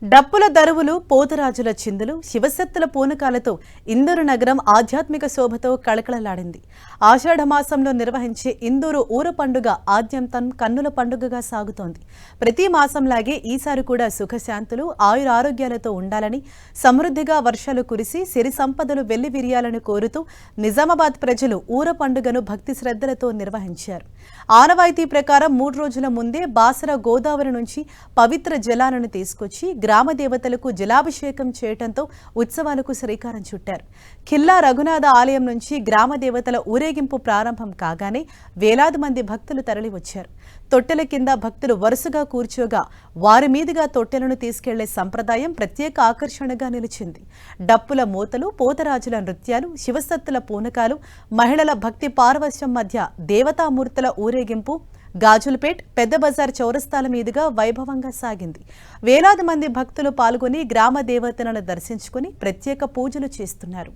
డప్పుల దరువులు, పోతరాజుల చిందులు, శివసత్తుల పూనకాలతో ఇందూరు నగరం ఆధ్యాత్మిక శోభతో కళకళలాడింది. ఆషాఢమాసంలో నిర్వహించే ఇందూరు ఊర పండుగ ఆద్యంతం కన్నుల పండుగగా సాగుతోంది. ప్రతి మాసంలాగే ఈసారి కూడా సుఖశాంతులు, ఆయురారోగ్యాలతో ఉండాలని, సమృద్ధిగా వర్షాలు కురిసి సిరి సంపదలు వెల్లివిరియాలని కోరుతూ నిజామాబాద్ ప్రజలు ఊర పండుగను భక్తి శ్రద్ధలతో నిర్వహించారు. ఆనవాయితీ ప్రకారం 3 రోజుల ముందే బాసర గోదావరి నుంచి పవిత్ర జలాలను తీసుకొచ్చి గ్రామ దేవతలకు జలాభిషేకం చేయడంతో ఉత్సవాలకు శ్రీకారం చుట్టారు. ఖిల్లా రఘునాథ ఆలయం నుంచి గ్రామ దేవతల ఊరేగింపు ప్రారంభం కాగానే వేలాది మంది భక్తులు తరలివచ్చారు. తొట్టెల కింద భక్తులు వరుసగా కూర్చోగా వారి మీదుగా తొట్టెలను తీసుకెళ్లే సంప్రదాయం ప్రత్యేక ఆకర్షణగా నిలిచింది. డప్పుల మూతలు, పోతరాజుల నృత్యాలు, శివసత్తుల పూనకాలు, మహిళల భక్తి పారవశ్యం మధ్య దేవతామూర్తుల ఊరేగింపు గాజులపేట్, పెద్ద బజార్ చౌరస్తాల మీదుగా వైభవంగా సాగింది. వేలాది మంది భక్తులు పాల్గొని గ్రామ దేవతలను దర్శించుకుని ప్రత్యేక పూజలు చేస్తున్నారు.